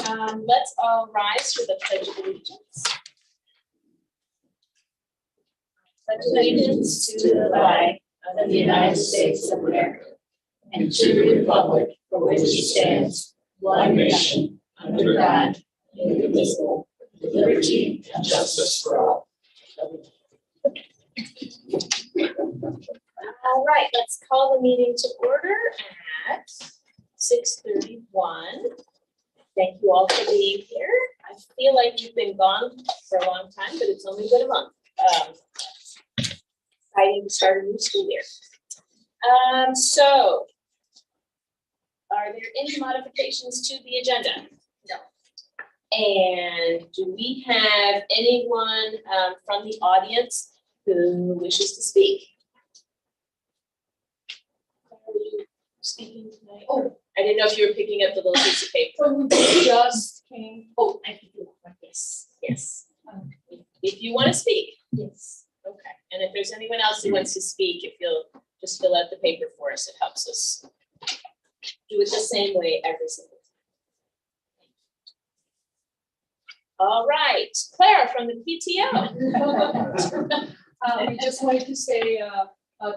Let's all rise for the Pledge of Allegiance. Pledge allegiance to the flag of the United States of America and to the republic for which it stands, one nation, under God, indivisible, with liberty and justice for all. All right, let's call the meeting to order at 6:31. Thank you all for being here. I feel like you've been gone for a long time, but it's only been a month. Exciting to start a new school year. So, are there any modifications to the agenda? No. And do we have anyone from the audience who wishes to speak? Are you speaking tonight? Oh, I didn't know if you were picking up the little piece of paper. So we just came. Oh, I can do it like this. Yes. If you want to speak. Yes. Okay. And if there's anyone else who wants to speak, if you'll just fill out the paper for us, it helps us do it the same way every single time. All right, Clara from the PTO. We just wanted to say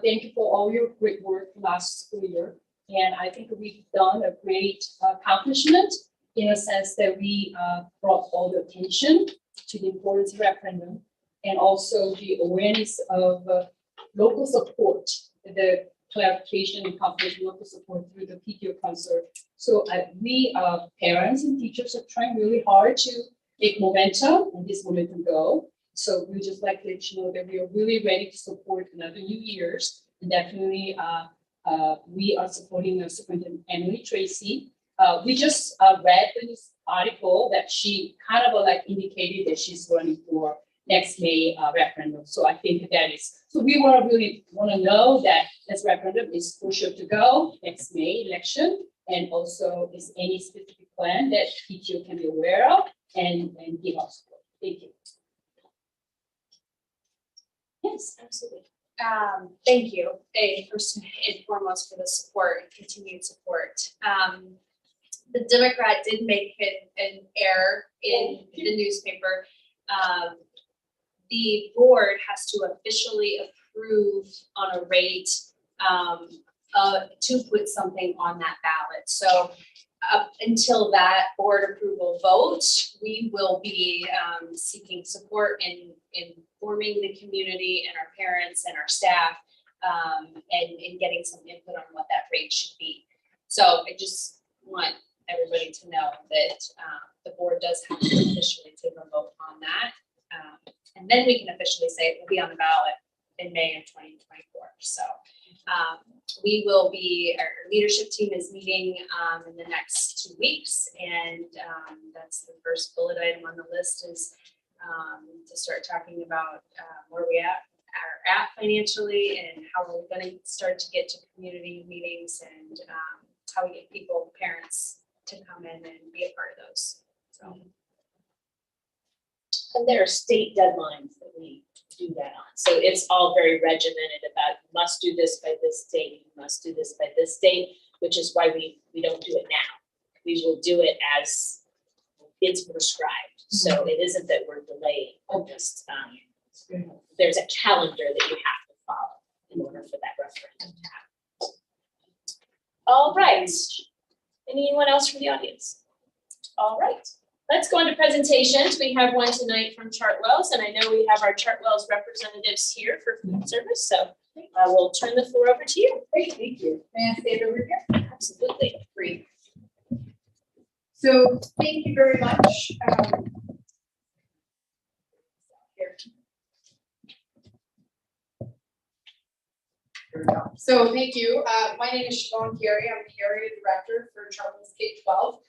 thank you for all your great work last school year. And I think we've done a great accomplishment in a sense that we brought all the attention to the importance of referendum and also the awareness of local support, the clarification and confirmation of local support through the PTO concert. So we parents and teachers are trying really hard to make momentum and this momentum go. So we just like to let you know that we are really ready to support another New Year's, and definitely we are supporting Superintendent Emily Tracy. We just read the news article that she kind of like indicated that she's running for next May referendum. So I think that is, so we really want to know that this referendum is for sure to go next May election, and also is any specific plan that PTO can be aware of and give us support. Thank you. Yes, absolutely. Thank you, first and foremost, for the support and continued support. The Democrat did make an error in the newspaper. The board has to officially approve on a rate to put something on that ballot. So up until that board approval vote, we will be seeking support in informing the community and our parents and our staff and getting some input on what that rate should be. So I just want everybody to know that the board does have to officially take a vote on that. And then we can officially say it will be on the ballot in May of 2024. So we will be, our leadership team is meeting in the next 2 weeks, and that's the first bullet item on the list is to start talking about where we are at financially and how we're going to start to get to community meetings and how we get people, parents, to come in and be a part of those. So. And there are state deadlines that we do that on. So it's all very regimented about you must do this by this date, you must do this by this date, which is why we don't do it now. We will do it as it's prescribed. So it isn't that we're delaying, we're just there's a calendar that you have to follow in order for that referendum to happen. All right. Anyone else from the audience? All right. Let's go on to presentations. We have one tonight from Chartwell's, and I know we have our Chartwell's representatives here for food service, so I will turn the floor over to you. Great, thank you. May I stand over here? Absolutely. Great. So thank you very much. Here we go. So thank you. My name is Siobhan Carey. I'm the area director for Chartwell's K-12.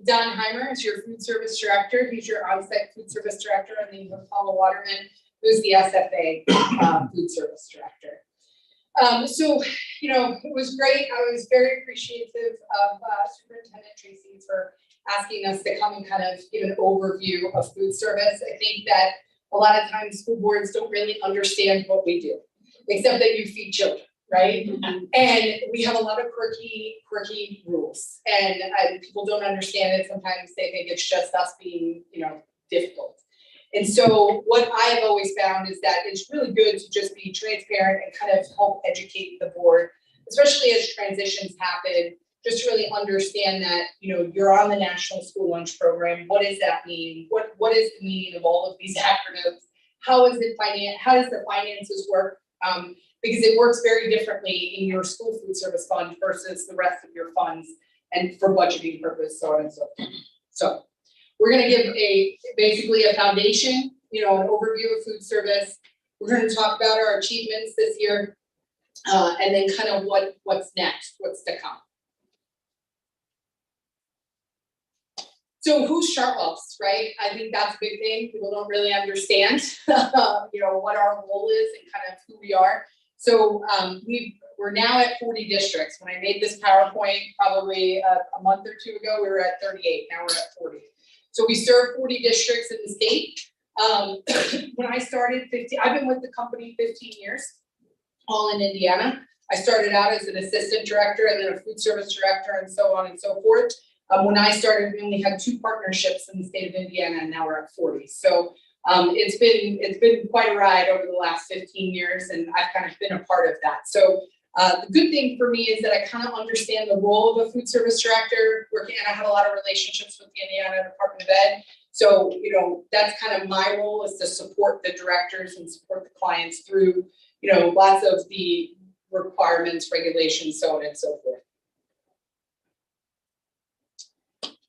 Don Heimer is your food service director. He's your on-site food service director, and then you have Paula Waterman, who's the SFA food service director. So, you know, it was great. I was very appreciative of Superintendent Tracy for asking us to come and kind of give an overview of food service. I think that a lot of times school boards don't really understand what we do, except that you feed children, right? And we have a lot of quirky rules, and people don't understand it. Sometimes they think it's just us being, difficult. And so what I've always found is that it's really good to just be transparent and kind of help educate the board, especially as transitions happen, just to really understand that, you're on the National School Lunch Program. What does that mean? What is the meaning of all of these acronyms? How does the finances work? Because it works very differently in your school food service fund versus the rest of your funds, and for budgeting purpose, so on and so forth. So we're going to give basically a foundation, an overview of food service. We're going to talk about our achievements this year, and then kind of what's next, what's to come. So who's Chartwell's, right? I think that's a big thing. People don't really understand, what our role is and kind of who we are. So we're now at 40 districts. When I made this PowerPoint probably a month or two ago, we were at 38. Now we're at 40. So we serve 40 districts in the state. When I started I've been with the company 15 years, all in Indiana. I started out as an assistant director and then a food service director and so on and so forth. When I started, we only had 2 partnerships in the state of Indiana, and now we're at 40. So it's been quite a ride over the last 15 years, and I've kind of been a part of that. So the good thing for me is that I kind of understand the role of a food service director, and I have a lot of relationships with the Indiana Department of Ed. So, that's kind of my role, is to support the directors and support the clients through, lots of the requirements, regulations, so on and so forth.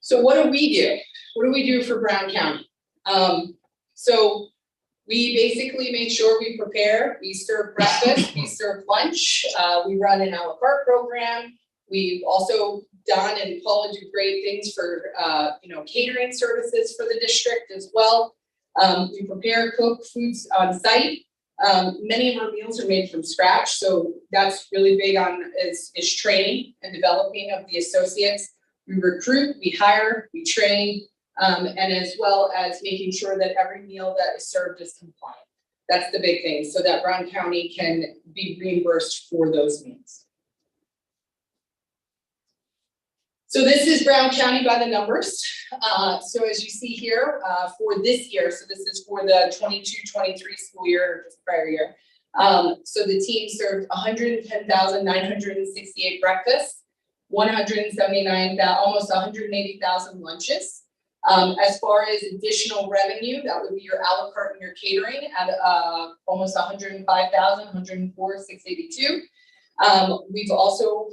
So what do we do? What do we do for Brown County? So we basically make sure we prepare. We serve breakfast, we serve lunch, we run an a la carte program. We've also done, and Paula do great things for, catering services for the district as well. We prepare, cook foods on site. Many of our meals are made from scratch, so that's really big on is training and developing of the associates. We recruit, we hire, we train, and as well as making sure that every meal that is served is compliant. That's the big thing, so that Brown County can be reimbursed for those meals. So this is Brown County by the numbers. So as you see here, for this year, so this is for the 22-23 school year, or just prior year. So the team served 110,968 breakfasts, 179,000, almost 180,000 lunches. As far as additional revenue, that would be your a la carte and your catering at almost 105,000, 104,682. We've also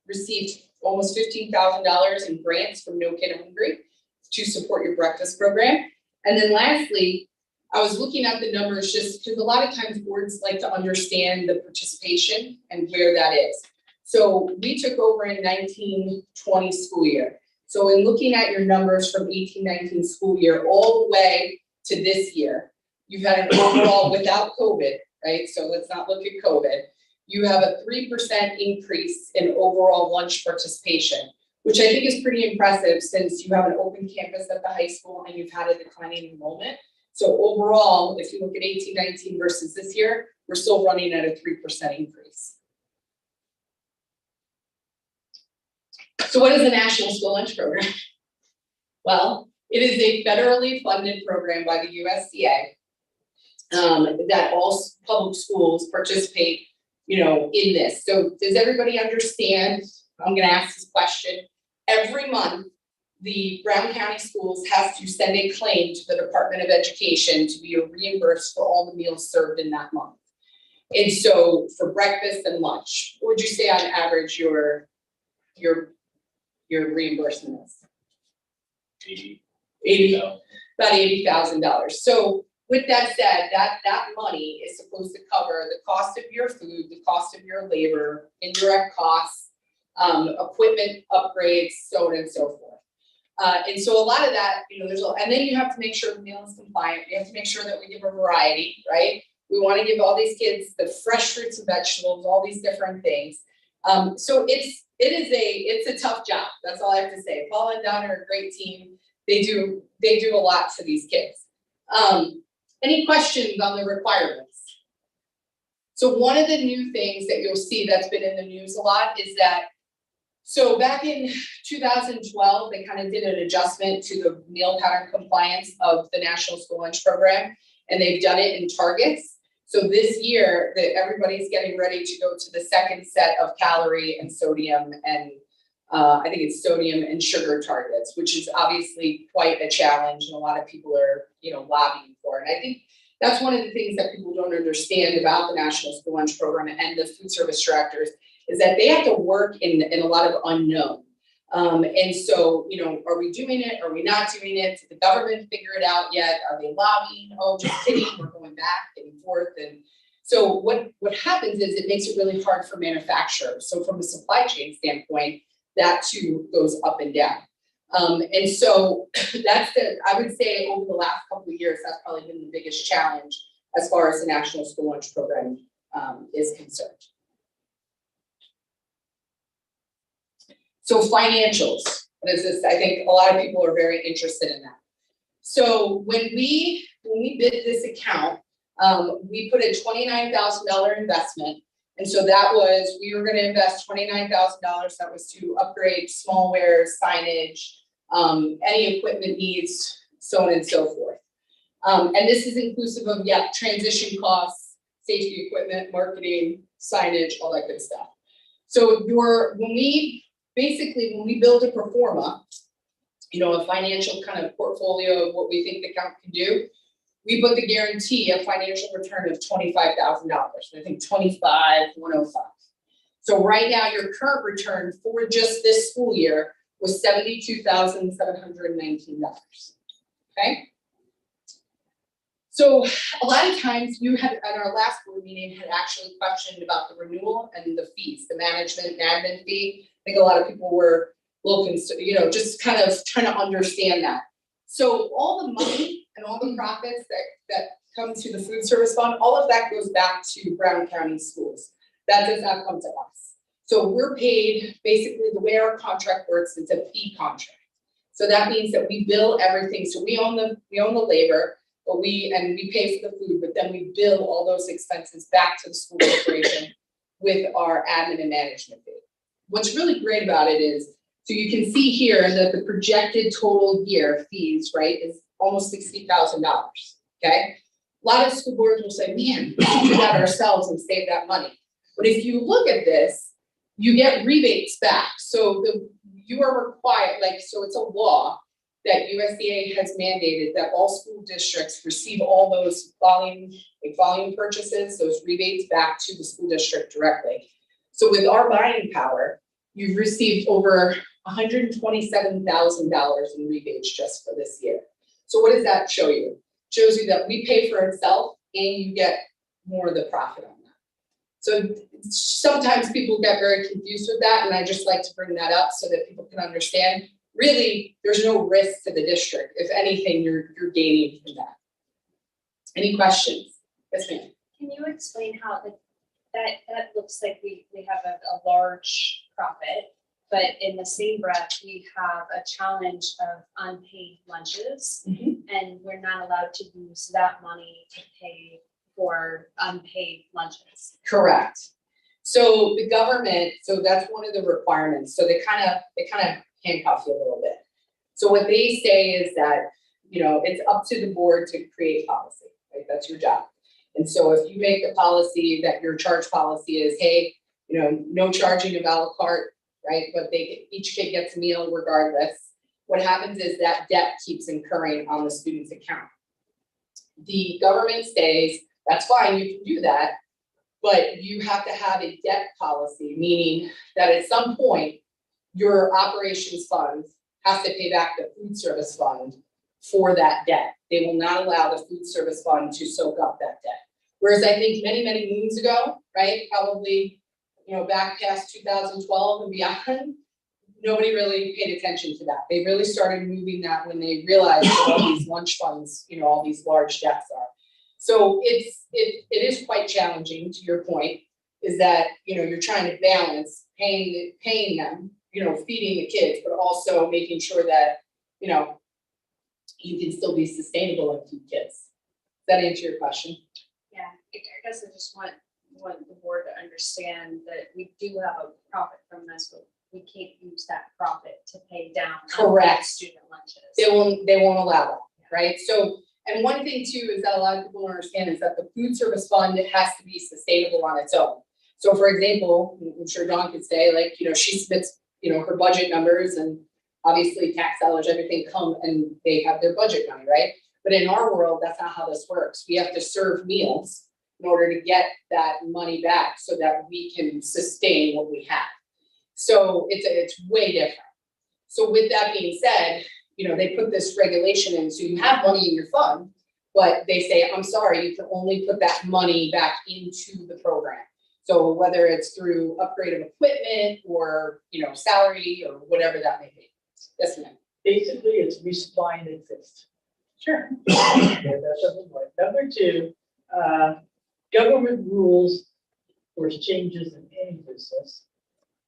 received almost $15,000 in grants from No Kid Hungry to support your breakfast program. And then lastly, I was looking at the numbers just because a lot of times boards like to understand the participation and where that is. So we took over in 19-20 school year. So in looking at your numbers from 18-19 school year all the way to this year, you've had an overall without COVID, right? So let's not look at COVID. You have a 3% increase in overall lunch participation, which I think is pretty impressive since you have an open campus at the high school and you've had a declining enrollment. So overall, if you look at 18-19 versus this year, we're still running at a 3% increase. So what is the National School Lunch Program? Well, it is a federally funded program by the USDA that all public schools participate, in this. So does everybody understand? I'm going to ask this question. Every month, the Brown County Schools have to send a claim to the Department of Education to be reimbursed for all the meals served in that month. And so for breakfast and lunch, what would you say on average your reimbursement is? 80, about $80,000. So with that said, that money is supposed to cover the cost of your food, the cost of your labor, indirect costs, equipment upgrades, so on and so forth. And so a lot of that, and then you have to make sure the meal is compliant. You have to make sure that we give a variety, right? We want to give all these kids the fresh fruits and vegetables, all these different things. So it's a tough job. That's all I have to say. Paul and Don are a great team. They do a lot for these kids. Any questions on the requirements? So one of the new things that you'll see that's been in the news a lot is that, so back in 2012, they kind of did an adjustment to the meal pattern compliance of the National School Lunch Program, and they've done it in targets. So this year, that everybody's getting ready to go to the second set of calorie and sodium and I think it's sodium and sugar targets, which is obviously quite a challenge, and a lot of people are, lobbying for it. And I think that's one of the things that people don't understand about the National School Lunch Program and the food service directors is that they have to work in a lot of unknown. And so, are we doing it? Are we not doing it? Did the government figure it out yet? Are they lobbying? Oh, just kidding, we're going back and forth. And so what happens is it makes it really hard for manufacturers. So from a supply chain standpoint, that too goes up and down. And so I would say over the last couple of years, that's probably been the biggest challenge as far as the National School Lunch Program is concerned. So financials, what is this? I think a lot of people are very interested in that. So when we bid this account, we put a $29,000 investment. And so that was, we were going to invest $29,000. That was to upgrade smallware, signage, any equipment needs, so on and so forth. And this is inclusive of, transition costs, safety equipment, marketing, signage, all that good stuff. So when we build a pro forma, a financial kind of portfolio of what we think the account can do, we put the guarantee of financial return of $25,000. I think 25,105. So right now, your current return for just this school year was $72,719. Okay. So a lot of times you had at our last board meeting had actually questioned about the renewal and the fees, the management and admin fee. I think a lot of people were a little concerned, just kind of trying to understand that. So all the money and all the profits that come to the food service fund, all of that goes back to Brown County schools. That does not come to us. So we're paid, basically the way our contract works, it's a fee contract. So that means that we bill everything. So we own the labor, but we pay for the food, but then we bill all those expenses back to the school corporation with our admin and management fee. What's really great about it is, so you can see here that the projected total year fees, right, is almost $60,000, okay? A lot of school boards will say, man, we can do that ourselves and save that money. But if you look at this, you get rebates back. So you are required, so it's a law that USDA has mandated that all school districts receive all those volume purchases, those rebates back to the school district directly. So with our buying power, you've received over $127,000 in rebates just for this year. So what does that show you? It shows you that we pay for itself and you get more of the profit on that. So sometimes people get very confused with that, and I just like to bring that up so that people can understand. Really, there's no risk to the district. If anything, you're gaining from that. Any questions? Yes, ma'am. Can you explain how that looks like we have a large profit, but in the same breath, we have a challenge of unpaid lunches, and we're not allowed to use that money to pay for unpaid lunches. Correct. So the government, so that's one of the requirements. So they kind of handcuff you a little bit. So what they say is that, it's up to the board to create policy, right? That's your job. And so if you make a policy that your charge policy is, hey, no charging of a la carte, right? But each kid gets a meal regardless. What happens is that debt keeps incurring on the student's account. The government says, that's fine, you can do that, but you have to have a debt policy, meaning that at some point, your operations fund has to pay back the food service fund for that debt. They will not allow the food service fund to soak up that debt. Whereas I think many, many moons ago, right, probably, back past 2012 and beyond, nobody really paid attention to that. They really started moving that when they realized what all these lunch funds, all these large debts are. So it is quite challenging, to your point, is that, you're trying to balance paying them, feeding the kids, but also making sure that, you can still be sustainable and feed kids. Does that answer your question? Yeah, I guess I just want understand that we do have a profit from this, but we can't use that profit to pay down. Correct. Student lunches. They won't allow that, right? So, and one thing too is that a lot of people don't understand is that the food service fund has to be sustainable on its own. So for example, I'm sure Dawn could say, like, she submits, her budget numbers, and obviously tax dollars, everything come and they have their budget money, right? But in our world, that's not how this works. We have to serve meals in order to get that money back so that we can sustain what we have. So it's way different. So with that being said, they put this regulation in, so you have money in your fund, but they say, I'm sorry, you can only put that money back into the program. So whether it's through upgrade of equipment or, salary or whatever that may be. Yes, ma'am. Basically, it's resupply and exist. Sure. Okay, that's number one. Number two, government rules or changes in any business.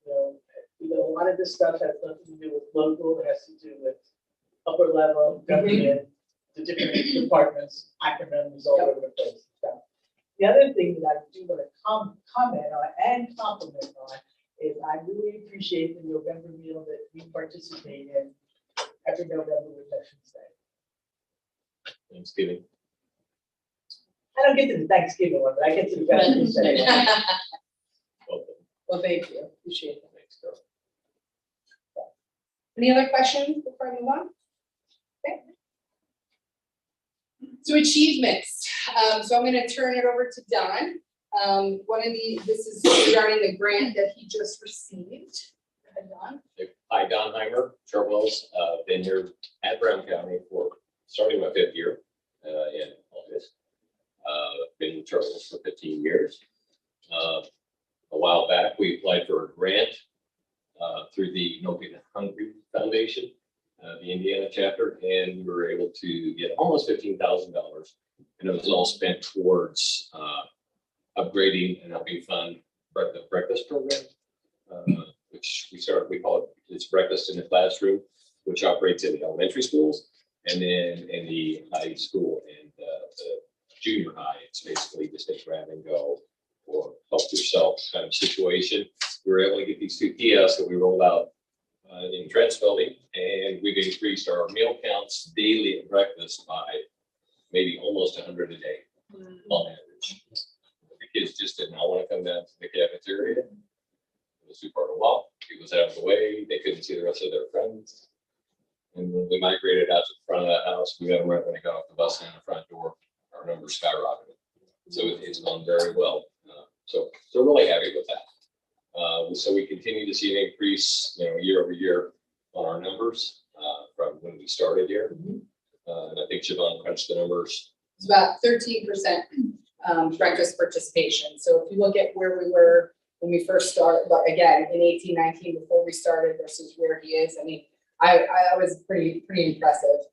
A lot of this stuff has nothing to do with local, it has to do with upper level government, the different departments, acronyms all over the place. So, the other thing that I do want to comment on and compliment on is I really appreciate the November meal that we participate in every November with Veterans Day. Thanksgiving. I don't get to the Thanksgiving one, but I get to the Veterans Day one. Well, thank you. Appreciate that. Thanks, girl. Any other questions before I move on? Okay. So achievements. So I'm going to turn it over to Don. This is regarding the grant that he just received. Go ahead, Don. Hi, Don Heimer, Chartwell's, been here at Brown County for starting my 5th year in August. Been in Chartwell's for 15 years. A while back, we applied for a grant through the No Kid Hungry Foundation, the Indiana chapter, and we were able to get almost $15,000, and it was all spent towards upgrading and helping fund the breakfast program, which we call it, it's breakfast in the classroom, which operates in the elementary schools, and then in the high school and the junior high, it's basically just a grab and go or help yourself kind of situation. We were able to get these 2 kiosks that we rolled out in Trent's building, and we've increased our meal counts daily at breakfast by maybe almost 100 a day on average. The kids just did not want to come down to the cafeteria. It was too far to walk. It was out of the way. They couldn't see the rest of their friends. And when we migrated out to the front of the house, we got them right when they got off the bus and in the front door, our numbers skyrocketed. So it's gone very well. So really happy with that. So we continue to see an increase, year over year on our numbers from when we started here. And I think Siobhan crunched the numbers. It's about 13% breakfast participation. So if you look at where we were when we first started, but again, in 18-19 before we started versus where he is, I mean, I was pretty impressive.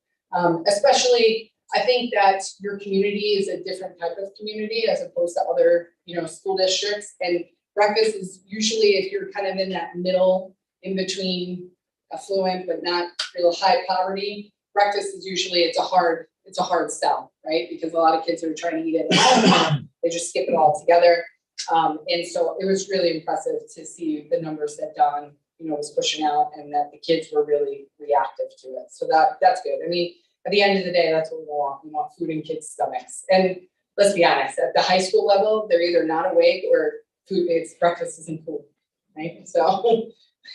Especially, I think that your community is a different type of community as opposed to other, school districts. And breakfast is usually, if you're kind of in that middle, in between affluent but not real high poverty, breakfast is usually it's a hard sell, right? Because a lot of kids are trying to eat it at home, they just skip it all together. And so it was really impressive to see the numbers that Don, was pushing out, and that the kids were really reactive to it. So that's good. I mean, at the end of the day, that's what we want. We want food in kids' stomachs. And let's be honest, at the high school level, they're either not awake or breakfast isn't food, right? So,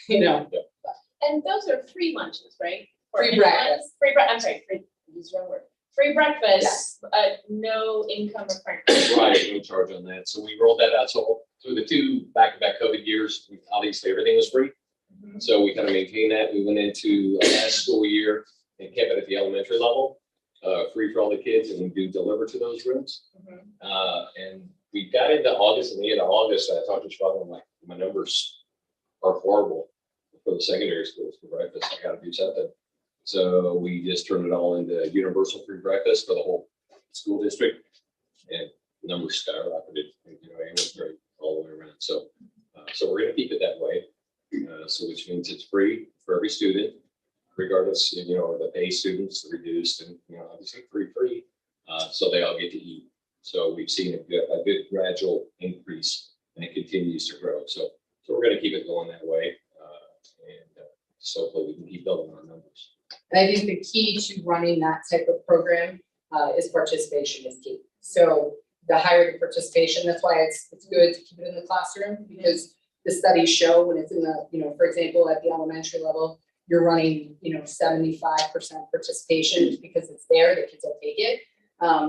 And those are free lunches, right? Free breakfast. I'm sorry, use the wrong word. Free breakfast, no income requirement. Right, no charge on that. So we rolled that out. So through the 2 back-to-back COVID years, obviously everything was free. So we kind of maintained that. We went into last school year and kept it at the elementary level, free for all the kids, and we do deliver to those rooms. And we got into August, and the end of August, I talked to Siobhan, I'm like, my numbers are horrible for the secondary schools for breakfast. I got to do something. So we just turned it all into universal free breakfast for the whole school district, and the numbers skyrocketed. It was great all the way around. So we're going to keep it that way. So which means it's free for every student, regardless, the pay students reduced and, obviously free. So they all get to eat. So we've seen a good gradual increase and it continues to grow. So we're gonna keep it going that way. So hopefully we can keep building our numbers. And I think the key to running that type of program is participation is key. So the higher the participation, that's why it's good to keep it in the classroom, because the studies show when it's in the, for example, at the elementary level, you're running, 75% participation because it's there, the kids will take it,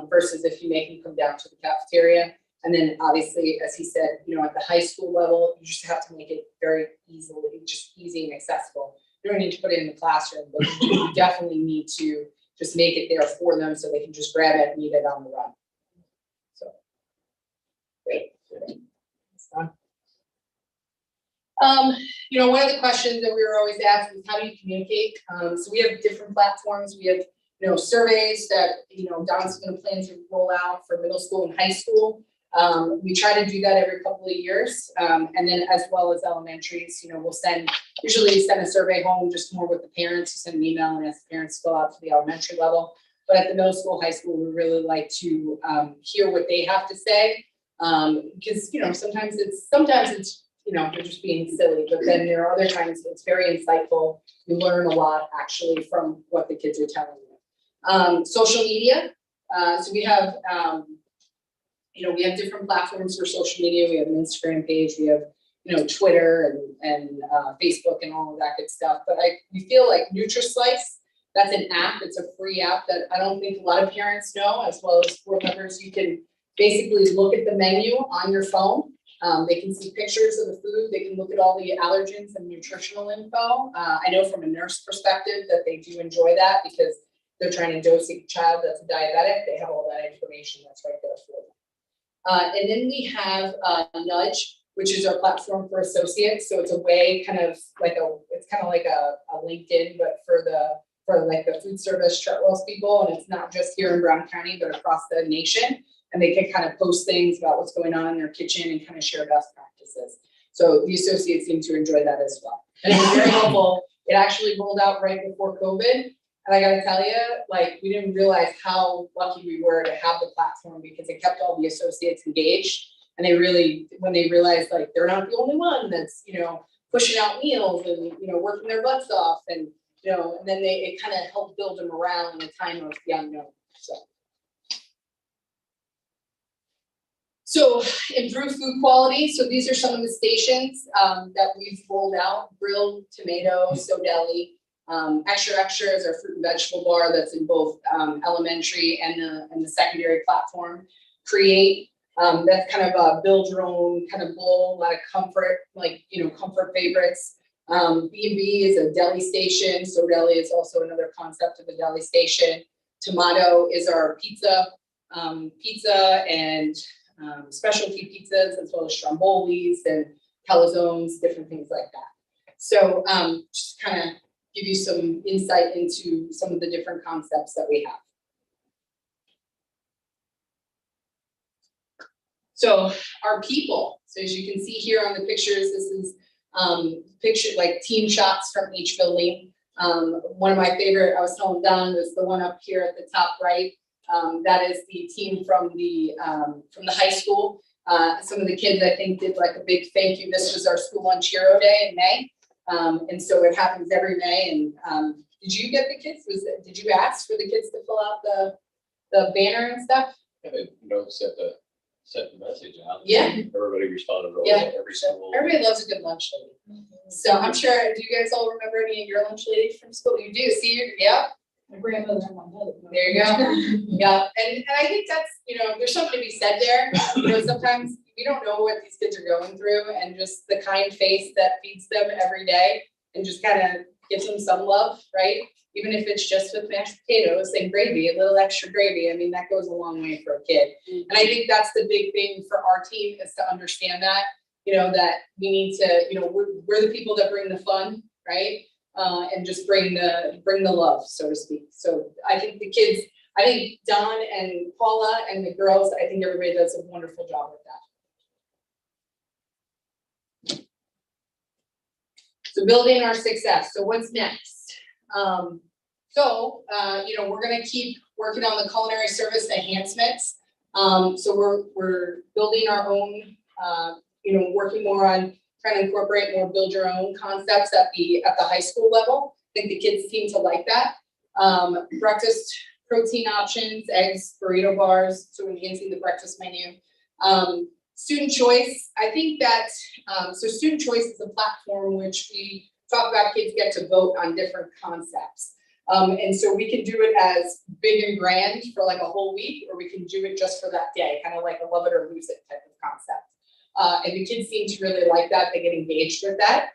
versus if you make them come down to the cafeteria. And then obviously, as he said, at the high school level, you just have to make it very easy and accessible. You don't need to put it in the classroom, but you definitely need to just make it there for them so they can just grab it and eat it on the run. So. Great. One of the questions that we were always asked is how do you communicate? So we have different platforms. We have, surveys that, Don's going to plan to roll out for middle school and high school. We try to do that every couple of years. And then as well as elementaries, we'll usually send a survey home just more with the parents, send an email and ask the parents to fill out for the elementary level. But at the middle school, high school, we really like to hear what they have to say. Because, sometimes it's, they're just being silly, but then there are other times it's very insightful. You learn a lot actually from what the kids are telling you. Social media. So we have, we have different platforms for social media. We have an Instagram page. We have, Twitter and Facebook and all of that good stuff. But we feel like NutriSlice, that's an app. It's a free app that I don't think a lot of parents know, as well as board members. You can basically look at the menu on your phone. They can see pictures of the food. They can look at all the allergens and nutritional info. I know from a nurse perspective that they do enjoy that because they're trying to dose a child that's a diabetic. They have all that information that's right there for them. And then we have Nudge, which is our platform for associates. So it's a way it's kind of like a LinkedIn, but for the food service Chartwell's people. And it's not just here in Brown County, but across the nation. And they can kind of post things about what's going on in their kitchen and kind of share best practices. So the associates seem to enjoy that as well. And it was very helpful. It actually rolled out right before COVID. And I gotta tell you, we didn't realize how lucky we were to have the platform because it kept all the associates engaged. And when they realized they're not the only one that's, pushing out meals and, working their butts off and, and then it kind of helped build them around in a time of the unknown. So improve food quality. So these are some of the stations that we've rolled out: Grilled, Tomato, So Deli. Extra Extra is our fruit and vegetable bar that's in both elementary and the secondary platform. Create, that's kind of a build your own kind of bowl, a lot of comfort, comfort favorites. B&B is a deli station. So Deli is also another concept of a deli station. Tomato is our pizza and specialty pizzas, as well as strombolis and calzones, different things like that. So just kind of give you some insight into some of the different concepts that we have. So our people, so as you can see here on the pictures, this is team shots from each building. One of my favorite, I was telling Don, was the one up here at the top right. That is the team from the high school. Some of the kids, I think, did a big thank you. This was our school lunch hero day in May. And so it happens every May. And did you get the kids? Did you ask for the kids to fill out the banner and stuff? Yeah, they sent the message out. Yeah. Everybody responded really Yeah. well, every school. Everybody loves a good lunch lady. So I'm sure, do you guys all remember any of your lunch ladies from school? You do, see, yeah. My grandmother and my mother. There you go. Yeah, and I think that's, there's something to be said there. Sometimes we don't know what these kids are going through, and just the kind face that feeds them every day and just kind of gives them some love, right? Even if it's just with mashed potatoes and gravy, a little extra gravy. I mean, that goes a long way for a kid. And I think that's the big thing for our team, is to understand that, that we need to, we're the people that bring the fun, right? And just bring the love, so to speak. So I think Don and Paula and the girls, I think everybody does a wonderful job with that. So building our success. So what's next? We're gonna keep working on the culinary service enhancements. So we're building our own working more on trying to incorporate more build your own concepts at the high school level. I think the kids seem to like that. Breakfast protein options, eggs, burrito bars, so enhancing the breakfast menu. Student choice, I think that, so student choice is a platform which we talk about kids get to vote on different concepts. And so we can do it as big and grand for like a whole week, or we can do it just for that day, kind of like a love it or lose it type of concept. And the kids seem to really like that. They get engaged with that,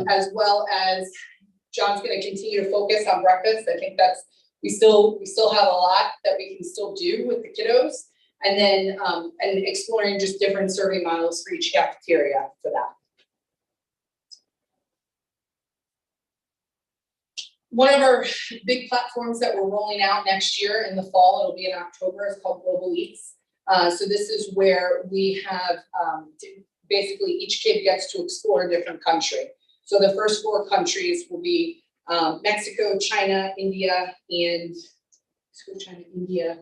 as well as John's going to continue to focus on breakfast. I think that's, we still have a lot that we can still do with the kiddos. And then, and exploring just different serving models for each cafeteria for that. One of our big platforms that we're rolling out next year in the fall, it'll be in October, is called Global Eats. So this is where we have, basically each kid gets to explore a different country. So the first 4 countries will be Mexico, China, India, and Italy.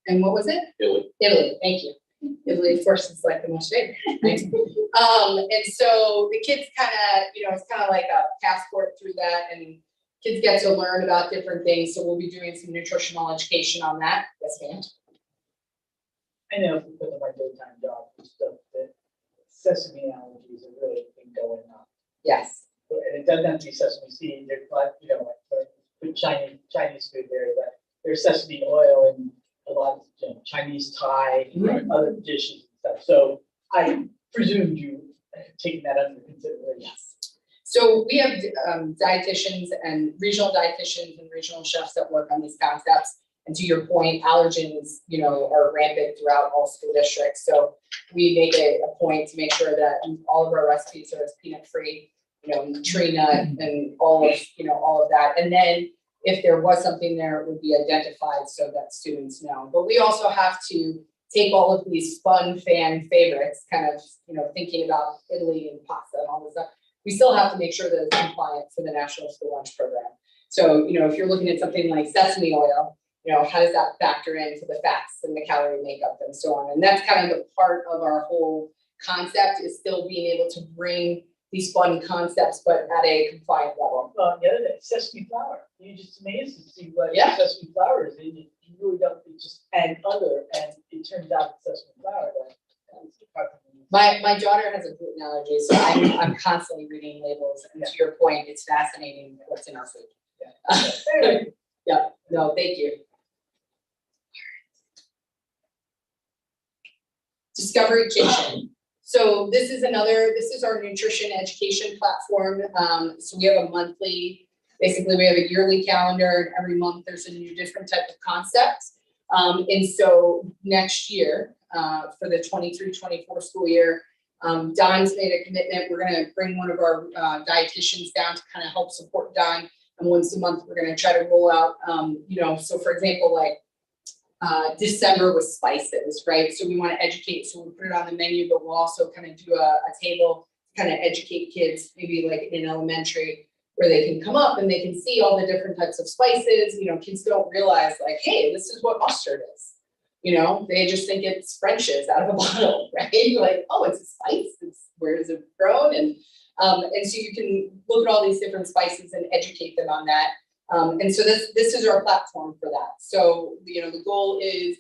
And what was it? Italy. Italy, thank you. Italy, of course, is like the most favorite, right? And so the kids kind of, it's kind of like a passport through that, and kids get to learn about different things. So we'll be doing some nutritional education on that. Yes, ma'am. I know because of my daytime job and stuff that sesame allergies are really been going on. Yes. And it doesn't have to be sesame seed, but like with Chinese food but there's sesame oil and a lot of Chinese Thai, Right. other dishes and stuff. So I presumed you taking that under consideration. Yes. So we have dietitians and regional chefs that work on these concepts. And to your point, allergens, are rampant throughout all school districts. So we make it a point to make sure that all of our recipes are peanut free, tree nut and all of that. And then if there was something there, it would be identified so that students know. But we also have to take all of these fun fan favorites, kind of, thinking about Italy and pasta and all this stuff. We still have to make sure that it's compliant for the National School Lunch Program. So, if you're looking at something like sesame oil, how does that factor into the fats and the calorie makeup and so on? And that's kind of the part of our whole concept, is still being able to bring these fun concepts, but at a compliant level. The other day, sesame flour. You're just amazed to see what Yeah. sesame flour is. You really don't, you just add other, and it turns out it's sesame flour. My daughter has a gluten allergy, so I'm constantly reading labels. And to your point, it's fascinating what's in our food. Yeah. Yeah. No, thank you. Discovery Kitchen. So this is our nutrition education platform. So we have basically we have a yearly calendar, and every month there's a new different type of concept. And so next year, for the 23-24 school year, Don's made a commitment. We're gonna bring one of our dietitians down to kind of help support Don. And once a month, we're gonna try to roll out, so for example, like December with spices, right? So we want to educate, so we put it on the menu, but we'll also kind of do a table, kind of educate kids, maybe like in elementary, where they can come up and they can see all the different types of spices. Kids don't realize like, hey, this is what mustard is. They just think it's French's out of a bottle, right? Like, oh, it's a spice. Where is it grown? And so you can look at all these different spices and educate them on that. And so this is our platform for that. So, the goal is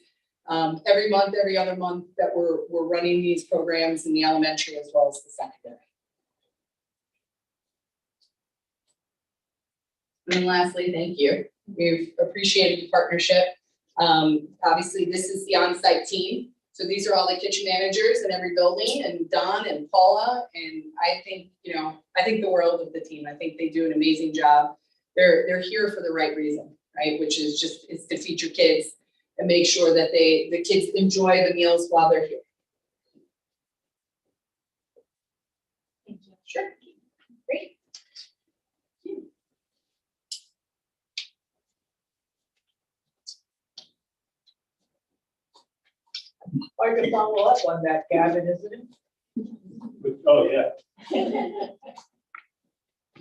every month, every other month that we're running these programs in the elementary as well as the secondary. And then lastly, thank you. We've appreciated the partnership. Obviously, this is the on-site team. So these are all the kitchen managers in every building, and Don and Paula. And I think the world of the team. I think they do an amazing job. They're here for the right reason, right? Which is it's to feed your kids and make sure that the kids enjoy the meals while they're here. Thank you. Sure. Great. Hard to follow up on that, Gavin, isn't it? Oh, yeah.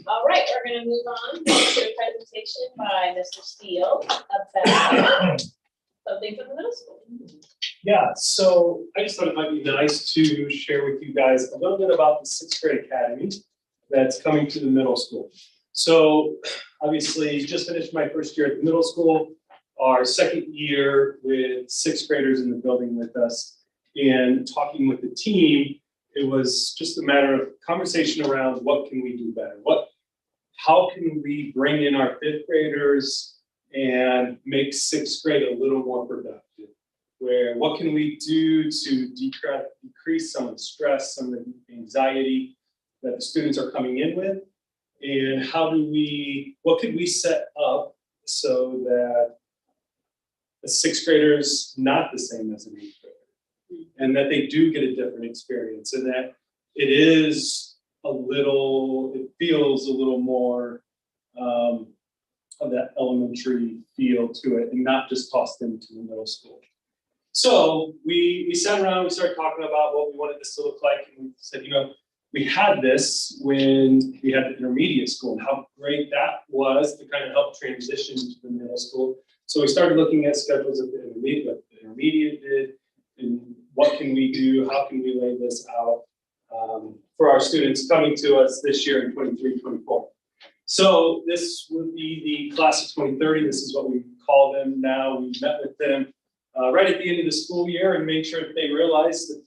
All right, we're gonna move on to a presentation by Mr. Steele about something for the middle school. Yeah, so I just thought it might be nice to share with you guys a little bit about the sixth grade academy that's coming to the middle school. So obviously just finished my first year at the middle school, our second year with sixth graders in the building with us, and talking with the team, it was just a matter of conversation around what can we do better? How can we bring in our fifth graders and make sixth grade a little more productive? What can we do to decrease some of the stress, some of the anxiety that the students are coming in with? And what could we set up so that a sixth grader is not the same as an eighth grader, and that they do get a different experience, and that it feels a little more of that elementary feel to it, and not just tossed into the middle school. So we sat around, we started talking about what we wanted this to look like, and we said, we had this when we had the intermediate school, and how great that was to kind of help transition to the middle school. So we started looking at schedules of the intermediate, what the intermediate did, and what can we do, how can we lay this out for our students coming to us this year in 23-24. So this would be the class of 2030. This is what we call them now. We met with them right at the end of the school year and made sure that they realize that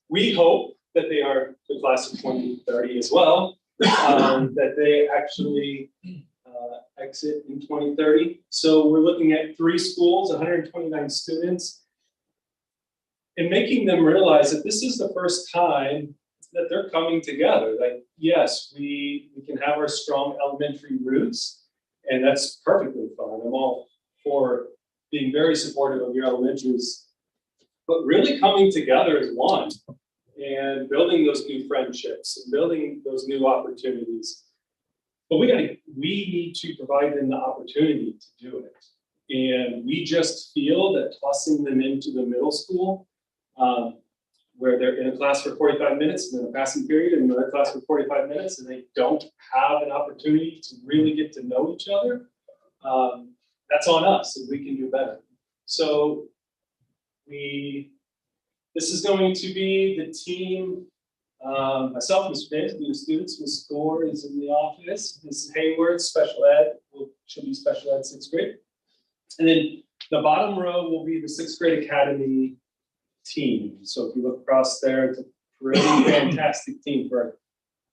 we hope that they are the class of 2030 as well, that they actually exit in 2030. So we're looking at 3 schools, 129 students, and making them realize that this is the first time that they're coming together. Like, yes, we can have our strong elementary roots, and that's perfectly fine. I'm all for being very supportive of your elementaries, but really coming together as one and building those new friendships and building those new opportunities. But we need to provide them the opportunity to do it. And we just feel that tossing them into the middle school, where they're in a class for 45 minutes and then a passing period and another class for 45 minutes, and they don't have an opportunity to really get to know each other, that's on us, and we can do better. So this is going to be the team, myself, Mr. Davis, the students. Ms. Gore is in the office. Ms. Hayward, special ed, she'll be special ed 6th grade. And then the bottom row will be the 6th grade academy team. So if you look across there, it's a pretty fantastic team for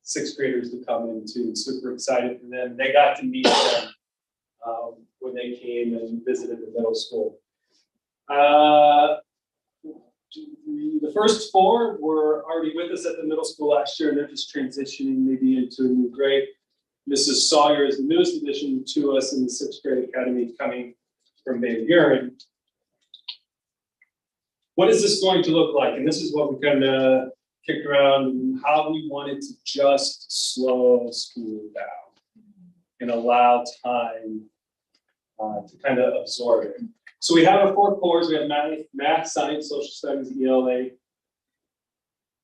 6th graders to come into. Super excited for them. They got to meet them when they came and visited the middle school. The first 4 were already with us at the middle school last year, and they're just transitioning maybe into a new grade. Mrs. Sawyer is the newest addition to us in the 6th grade academy, coming from Van Buren. What is this going to look like? And this is what we kind of kicked around, and how we wanted to just slow school down and allow time to kind of absorb it. So we have our 4 cores. We have math, science, social studies, ELA.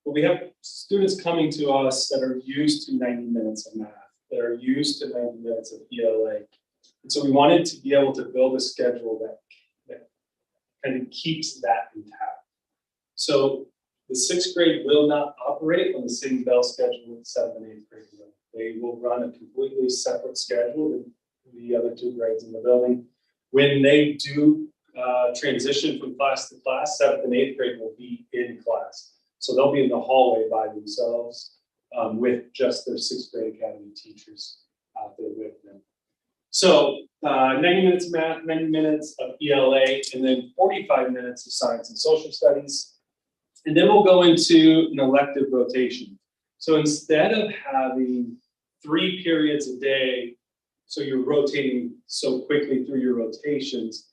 But we have students coming to us that are used to 90 minutes of math, that are used to 90 minutes of ELA. And so we wanted to be able to build a schedule that kind of keeps that intact. So the 6th grade will not operate on the same bell schedule with 7th and 8th grade. They will run a completely separate schedule than the other 2 grades in the building. When they do transition from class to class, 7th and 8th grade will be in class. So they'll be in the hallway by themselves with just their 6th grade academy teachers out there with them. So 90 minutes of math, 90 minutes of ELA, and then 45 minutes of science and social studies. And then we'll go into an elective rotation. So instead of having 3 periods a day, so you're rotating so quickly through your rotations,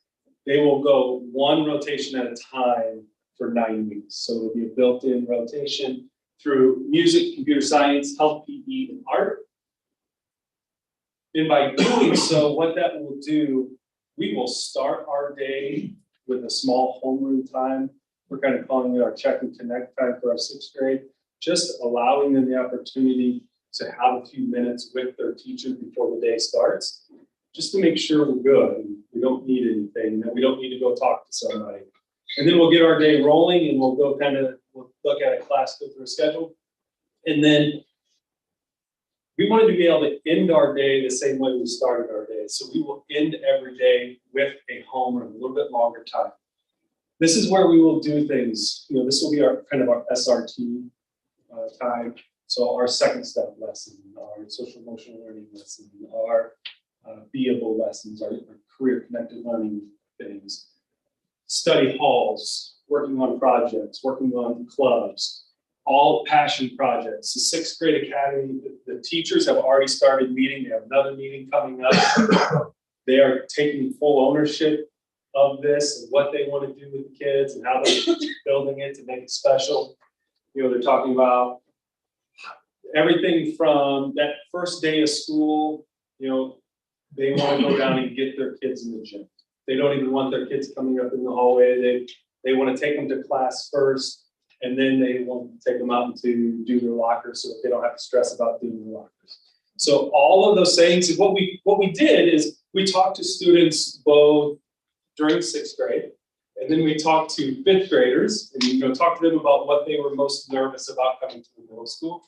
they will go 1 rotation at a time for 9 weeks. So it'll be a built-in rotation through music, computer science, health, PE, and art. And by doing so, what that will do, we will start our day with a small homeroom time. We're kind of calling it our check and connect time for our 6th grade, just allowing them the opportunity to have a few minutes with their teacher before the day starts, just to make sure we're good and we don't need anything, that we don't need to go talk to somebody. And then we'll get our day rolling and we'll go we'll look at a class, go through a schedule. And then we wanted to be able to end our day the same way we started our day. So we will end every day with a homeroom, a little bit longer time. This is where we will do things, this will be our our SRT time. So our second step lesson, our social emotional learning lesson, our beable lessons, our career connected learning things, study halls, working on projects, working on clubs, all passion projects. The 6th grade academy, the teachers have already started meeting. They have another meeting coming up. They are taking full ownership of this and what they want to do with the kids and how they're building it to make it special. They're talking about everything from that first day of school. They want to go down and get their kids in the gym. They don't even want their kids coming up in the hallway. They want to take them to class first, and then they want to take them out to do their lockers so that they don't have to stress about doing their lockers. So all of those things, and what we did is we talked to students both during 6th grade, and then we talked to 5th graders, and talked to them about what they were most nervous about coming to the middle school.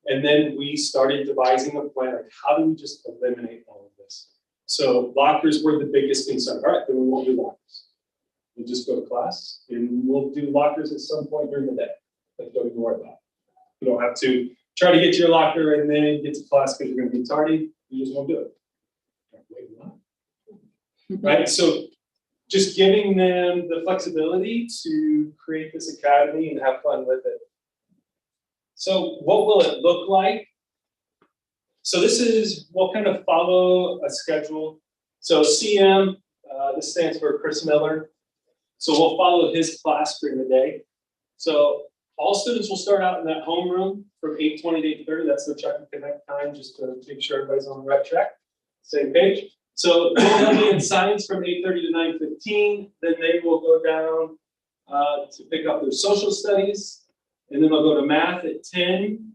And then we started devising a plan, like how do we just eliminate all of this? So lockers were the biggest concern. All right, then we won't do lockers. We'll just go to class, and we'll do lockers at some point during the day. Like, don't even worry about it. You don't have to try to get to your locker and then get to class because you're going to be tardy. You just won't do it. Wait, what? Right? So just giving them the flexibility to create this academy and have fun with it. So what will it look like? So we'll kind of follow a schedule. So CM, this stands for Chris Miller. So we'll follow his class during the day. So all students will start out in that homeroom from 8:20 to 8:30. That's the check and connect time, just to make sure everybody's on the right track. Same page. So they'll be in science from 8:30 to 9:15. Then they will go down to pick up their social studies. And then they'll go to math at 10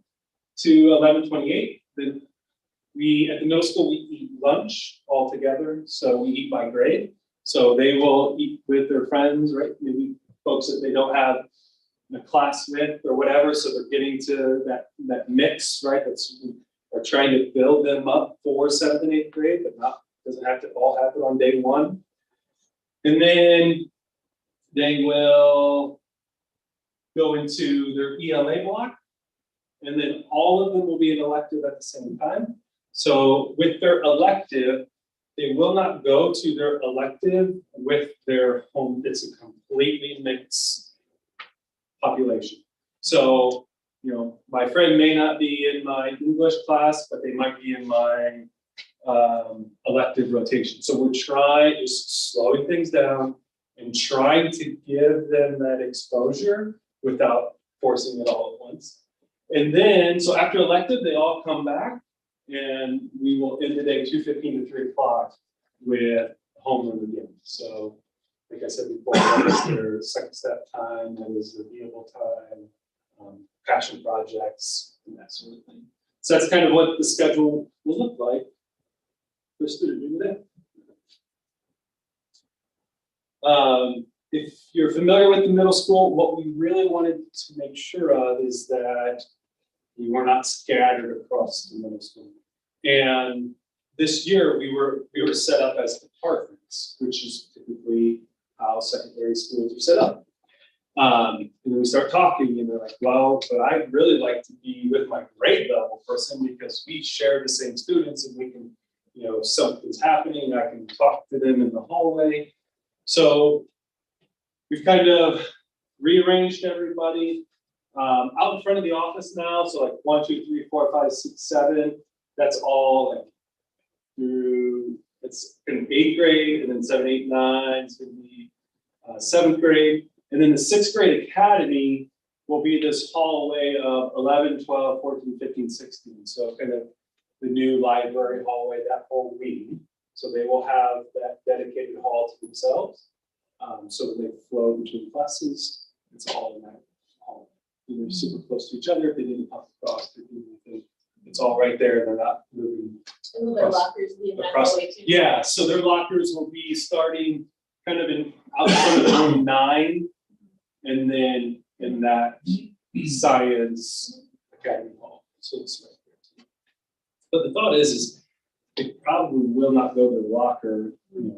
to 11:28. Then at the middle school, we eat lunch all together. So we eat by grade. So they will eat with their friends, right? Maybe folks that they don't have a class with or whatever. So they're getting to that mix, right? We're trying to build them up for 7th and 8th grade, but doesn't have to all happen on day one. And then they will go into their ELA block, and then all of them will be an elective at the same time. So with their elective, they will not go to their elective with their home. It's a completely mixed population. So, my friend may not be in my English class, but they might be in my elective rotation. So we're just slowing things down and trying to give them that exposure without forcing it all at once. And then, so after elective, they all come back, and we will end the day 2:15 to 3 o'clock with homeroom again. So, like I said before, that is their second step time, that is their beable time, passion projects, and that sort of thing. So that's kind of what the schedule will look like for a student during the day. If you're familiar with the middle school, what we really wanted to make sure of is that you were not scattered across the middle school. And this year we were set up as departments, which is typically how secondary schools are set up. And then we start talking, and they're like, well, but I'd really like to be with my grade level person because we share the same students, and we can, if something's happening, I can talk to them in the hallway. So we've kind of rearranged everybody out in front of the office now. So like 1, 2, 3, 4, 5, 6, 7. That's all like through. It's in 8th grade, and then 7, 8, 9. It's going to be 7th grade, and then the 6th grade academy will be this hallway of 11, 12, 14, 15, 16. So kind of the new library hallway, that whole wing. So they will have that dedicated hall to themselves. So when they flow between classes, it's all in that hall. And they're super close to each other. If they didn't pop across, it's all right there. They're not moving. And will their lockers be in that across. hallway too? Yeah, so their lockers will be starting kind of out in front of room 9 and then in that science academy hall. So it's right there. But the thought is they probably will not go to the locker,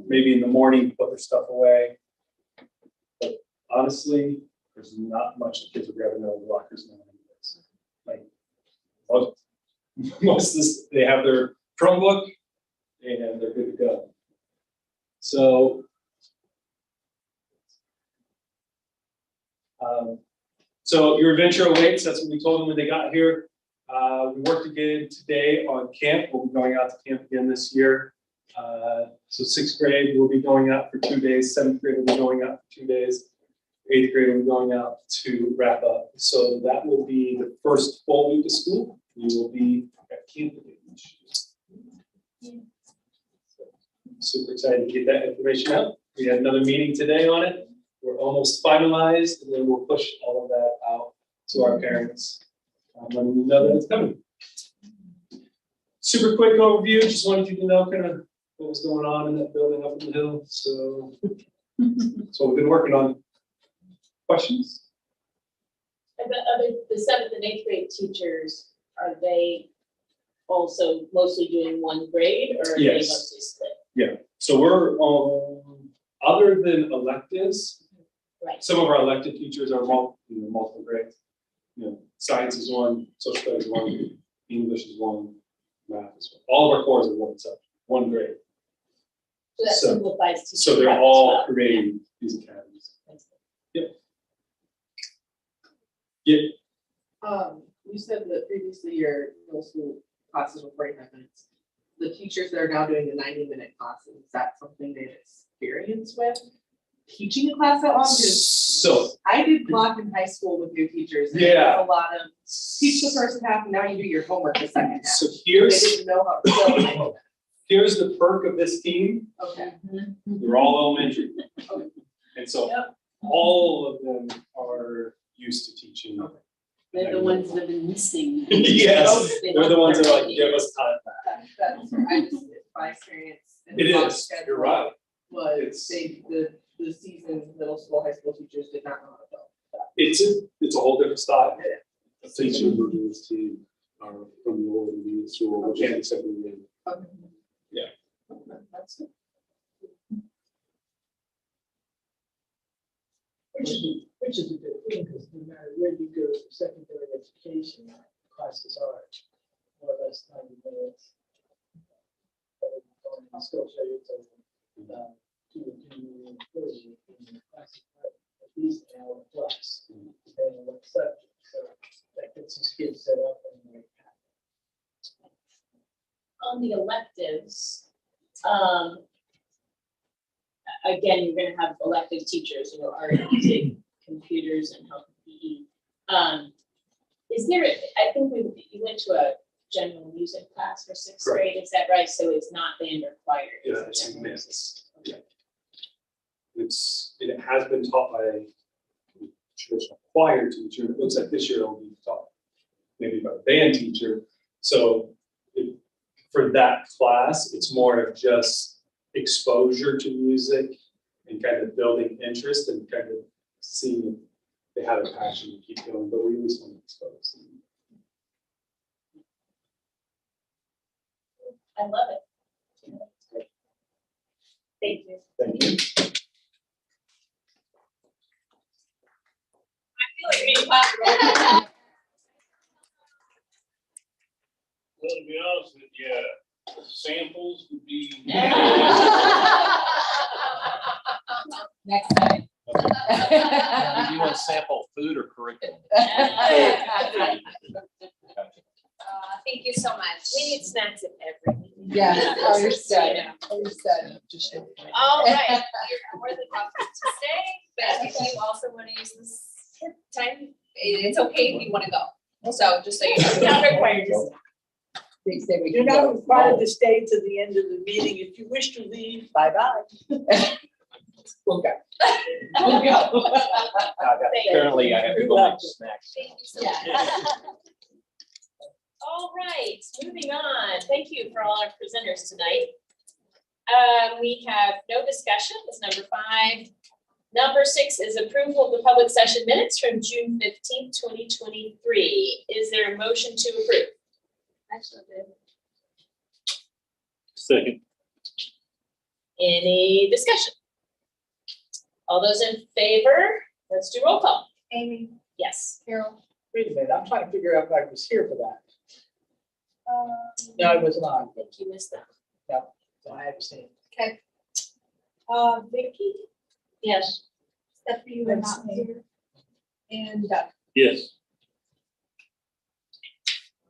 maybe in the morning, put their stuff away. But honestly, there's not much the kids are grabbing out of the lockers now. Like most of this, they have their Chromebook and they're good to go. So your adventure awaits. That's what we told them when they got here. We worked again today on camp. We'll be going out to camp again this year. So 6th grade will be going out for 2 days. 7th grade will be going out for 2 days. 8th grade will be going out to wrap up. So that will be the first full week of school. We will be at camp again this year. Super excited to get that information out. We had another meeting today on it. We're almost finalized, and then we'll push all of that out to our parents. Letting them know that it's coming. Super quick overview. Just wanted you to know kind of what was going on in that building up in the hill. So that's what we've been working on. Questions? And the 7th and 8th grade teachers, are they also mostly doing one grade, or are they Yes. mostly split? Yeah. So we're other than electives. Right. Some of our elected teachers are multiple grades. Science is one, social studies is one, English is one, math is one. All of our cores are one subject, one grade. So that So- simplifies teaching. So they're prep as all well. creating these academies. Yeah. Yeah. You said that previously your middle school classes were 45 minutes. The teachers that are now doing the 90-minute classes, is that something they've experienced with? Teaching a class that long? 'Cause So I did block in high school with new teachers. and Yeah. there was a lot of teach the first half, and now you do your homework the second half. so They here's didn't know how to fill it. here's the perk of this team. Okay. They're all elementary. And so Yep. all of them are used to teaching. Okay. They're the ones that have been missing. Yes, they're the ones that are like, give us time back. That's, I just, my experience. in It the block is, schedule you're right. Was It's- the seasoned middle school, high school teachers did not know how to fill. It's a whole different style. Teaching this team are from the old media school, which is second grade. That's good. Which is a good thing, because no matter where you go for secondary education, classes are more or less 90 minutes. Still show you to do 40 in the classes, at least an hour plus, depending on what subject. So that gets these kids set up and like. On the electives, again, you're gonna have elective teachers who are using computers and health and PE. Is there, I think you went to a general music class for 6th Correct. grade, is that right? So it's not band required? Yeah, it's it's general mixed. Yeah. It has been taught by a traditional choir teacher. It looks like this year it'll be taught maybe by a band teacher. So for that class, it's more of just exposure to music and kind of building interest and kind of seeing if they have a passion to keep going, but we always want to expose them. I love it. Yeah, that's great. Thank you. Thank you. I feel like you're getting clapped. Well, to be honest with you, samples would be. Next time. Do you want to sample food or curriculum? Thank you so much. We need snacks at every meeting. Yeah, understood, understood. All right, you're more than welcome to stay, but if you also want to use this time, it's okay if you want to go. So just so you know. Not required to You're not required to stay to the end of the meeting. If you wish to leave, bye-bye. We'll go. We'll go. Apparently, I have to go make snacks. Thank you so much. All right, moving on. Thank you for all our presenters tonight. We have no discussion. It's number 5. Number 6 is approval of the public session minutes from June 15th, 2023. Is there a motion to approve? Second. Any discussion? All those in favor, let's do roll call. Amy, Yes. Carol, Wait a minute, I'm trying to figure out if I was here for that. No, I was not, I think you missed that. so I abstained. Vicky, Yes. Stephanie, you were not here. And Doug. Yes.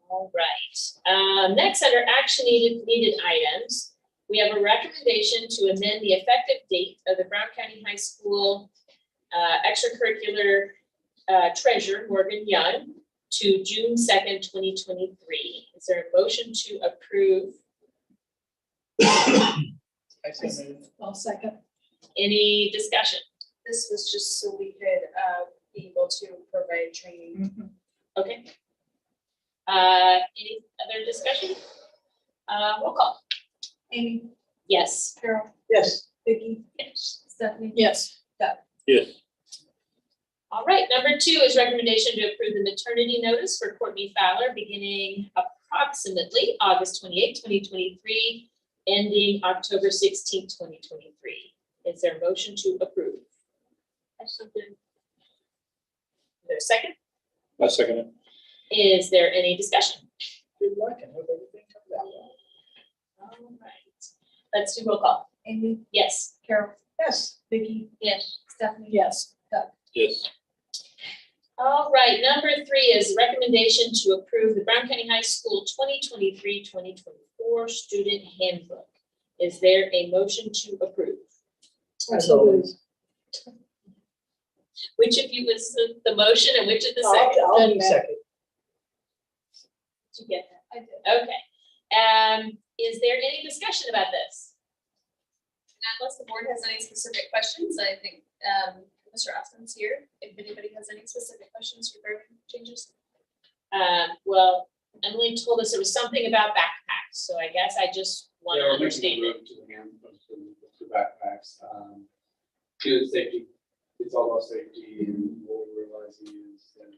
All right. Next, under action needed items, we have a recommendation to amend the effective date of the Brown County High School extracurricular treasurer, Morgan Young, to June 2nd, 2023. Is there a motion to approve? I so moved. I'll second. Any discussion? This was just so we could be able to provide training. Okay. Any other discussion? Roll call. Amy, Yes. Carol, Yes. Vicky, Yes. Stephanie. Yes. Yes. All right, number 2 is recommendation to approve the maternity notice for Courtney Fowler beginning approximately August 28th, 2023, ending October 16th, 2023. Is there a motion to approve? Is there a second? I second it. Is there any discussion? Good luck and hope everything comes out well. All right, let's do roll call. Amy, Yes. Carol, Yes. Vicky, Yes. Stephanie. Yes. Yes. All right, number 3 is recommendation to approve the Brown County High School 2023-2024 student handbook. Is there a motion to approve? As always. Which of you was the motion and which of the I'll second? I'll be second. Did you get that? I did. Okay. Is there any discussion about this? Unless the board has any specific questions, I think Mr. Austin's here. If anybody has any specific questions regarding changes. Well, Emily told us there was something about backpacks, so I guess I just want to understand it. To the handbook for backpacks. Good safety, it's all about safety, and what we're realizing is that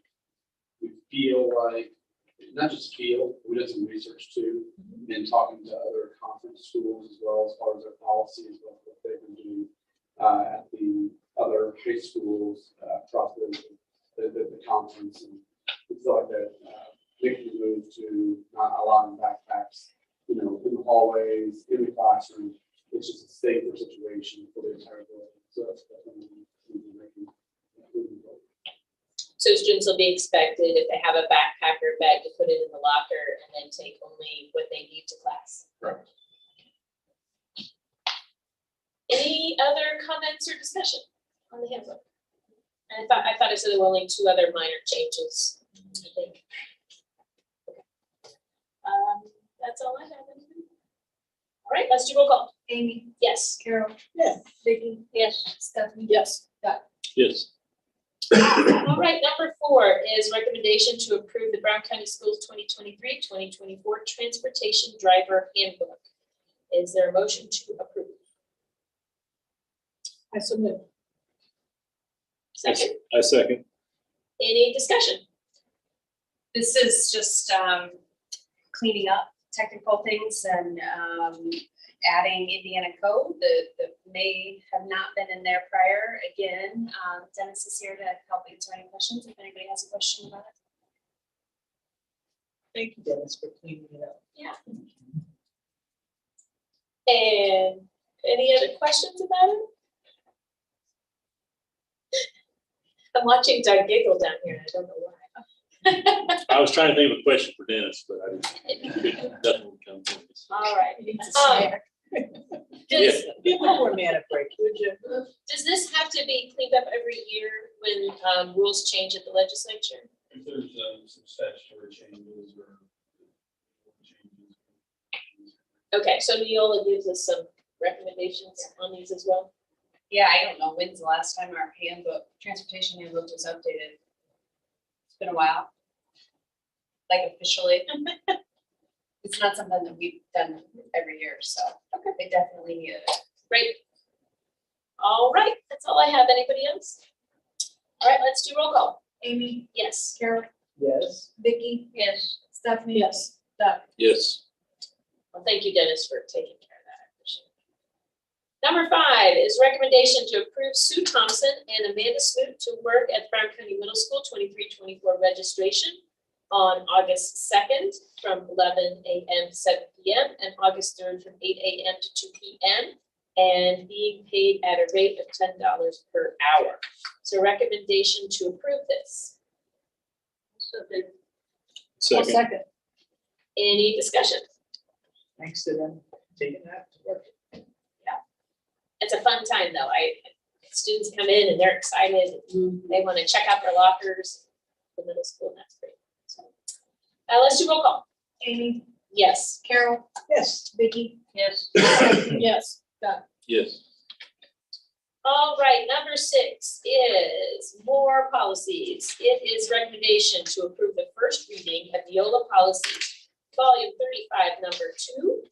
we feel like, not just feel, we did some research too, and talking to other conference schools as well, as far as their policy, as well as what they can do at the other high schools across the conference. And we feel like that making the move to not allowing backpacks, in the hallways, in the classroom, it's just a safer situation for the entire building. So that's definitely making. So students will be expected, if they have a backpack or a bag, to put it in the locker and then take only what they need to class. Correct. Any other comments or discussion on the handbook? And I thought I said there were only 2 other minor changes, I think. Okay. That's all I have. All right, let's do roll call. Amy, Yes. Carol. Yes. Vicky, Yes. Stephanie. Yes. Doug. Yes. All right, number 4 is recommendation to approve the Brown County Schools 2023-2024 Transportation Driver Handbook. Is there a motion to approve? I submit. Second, I second. any discussion? This is just cleaning up technical things and adding Indiana code that may have not been in there prior. Again, Dennis is here to help answer any questions if anybody has a question about it. Thank you, Dennis, for cleaning it up. Yeah. And any other questions about it? I'm watching Doug giggle down here, and I don't know why. I was trying to think of a question for Dennis, but I didn't. Definitely come to this. All right. Does, give the poor man a break, would you? Does this have to be cleaned up every year when rules change at the legislature? If there's some statutory changes or changes. Okay, so Neola gives us some recommendations on these as well. Yeah, I don't know when's the last time our handbook, transportation handbook was updated. It's been a while. Like officially. It's not something that we've done every year, so they definitely need it. Great. All right, that's all I have. Anybody else? All right, let's do roll call. Amy, Yes. Carol, Yes. Vicky, Yes. Stephanie. Yes. Doug. Yes. Well, thank you, Dennis, for taking care of that. I appreciate it. Number 5 is recommendation to approve Sue Thompson and Amanda Smoot to work at Brown County Middle School 23-24 registration on August 2nd from 11 a.m. to 7 p.m. and August 3rd from 8 a.m. to 2 p.m. and being paid at a rate of $10 per hour. So recommendation to approve this. I'll Second. second. Any discussion? Thanks to them taking that to work. It's a fun time though. Students come in and they're excited. They want to check out their lockers, the middle school, and that's great. So, let's do roll call. Amy, Yes. Carol, Yes. Vicky, Yes. yes, Doug. Yes. All right, number 6 is more policies. It is recommendation to approve the first reading of Neola policies, volume 35, number 2,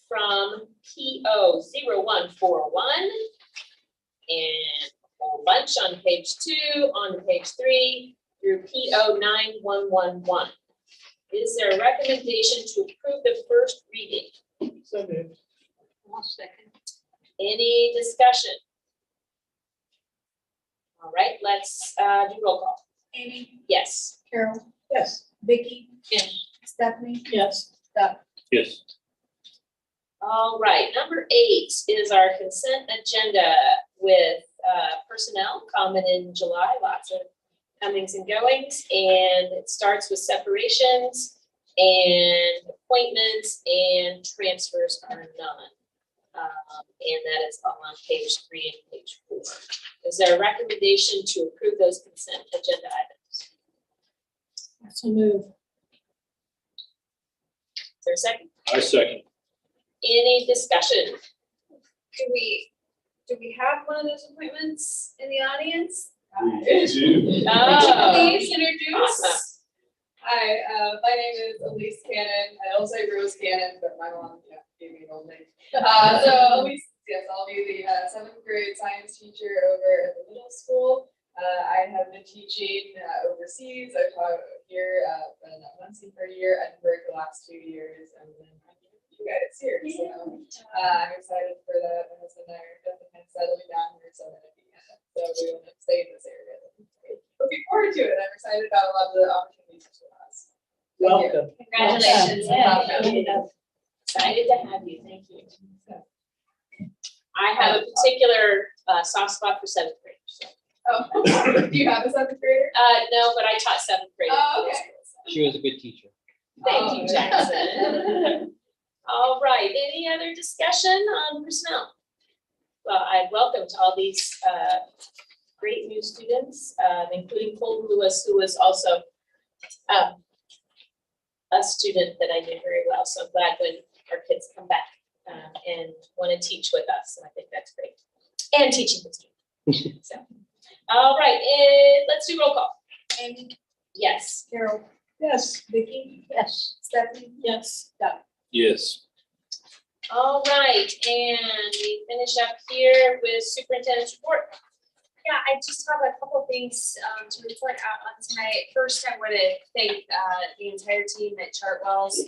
from PO 0141 and a whole bunch on page 2, on page 3 through PO 9111. Is there a recommendation to approve the first reading? So moved. I'll second. Any discussion? All right, let's do roll call. Amy, Yes. Carol, Yes. Vicky. Yes. Stephanie, Yes. Doug. Yes. All right, number 8 is our consent agenda with personnel common in July, lots of comings and goings, and it starts with separations and appointments and transfers are none. And that is all on page 3 and page 4. Is there a recommendation to approve those consent agenda items? So move. Is there a second? I second. Any discussion? Do we have one of those appointments in the audience? We do. Oh, Please introduce. awesome. Hi, my name is Elise Cannon. I also say Rose Cannon, but my mom gave me an old name. So Elise, yes, I'll be the 7th grade science teacher over at the middle school. I have been teaching overseas. I've taught here, been at Muncie for a year, Edinburgh the last 2 years, and then I'm here with you guys here. So I'm excited for that. My husband and I are definitely kind of settling down here, so we want to stay in this area. Looking forward to it. I'm excited about a lot of the opportunities for us. Welcome. Congratulations. and welcome. Excited to have you, thank you. I have a particular soft spot for 7th grade. So. Oh, do you have a 7th grader? No, but I taught 7th grade. Oh, okay. She was a good teacher. Thank you, Jackson. All right, any other discussion on personnel? Well, I welcome to all these great new students, including Colton Lewis, who was also a student that I knew very well. So I'm glad when our kids come back and want to teach with us. And I think that's great. And teaching the students. So, all right, let's do roll call. Amy, Yes. Carol, Yes. Vicky, Yes. Stephanie, Yes. Doug. Yes. All right, and we finish up here with superintendent's report. Yeah, I just have a couple of things to report out on tonight. First, I want to thank the entire team at Chartwell's.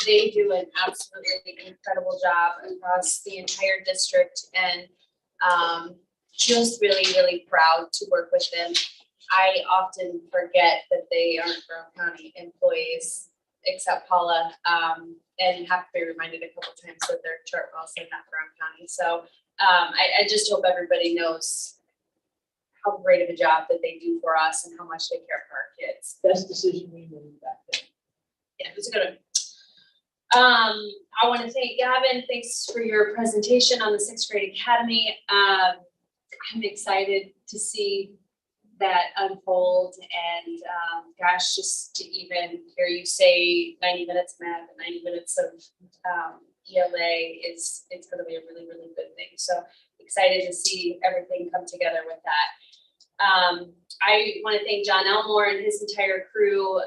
They do an absolutely incredible job across the entire district, and just really, really proud to work with them. I often forget that they aren't Brown County employees, except Paula, and have to be reminded a couple times that they're Chartwell's and not Brown County. So I just hope everybody knows how great of a job that they do for us and how much they care for our kids. Best decision we made back then. Yeah, it was a good one. I want to thank Gavin. Thanks for your presentation on the 6th grade academy. I'm excited to see that unfold, and gosh, just to even hear you say 90 minutes math and 90 minutes of ELA it's going to be a really, really good thing. So excited to see everything come together with that. I want to thank John Elmore and his entire crew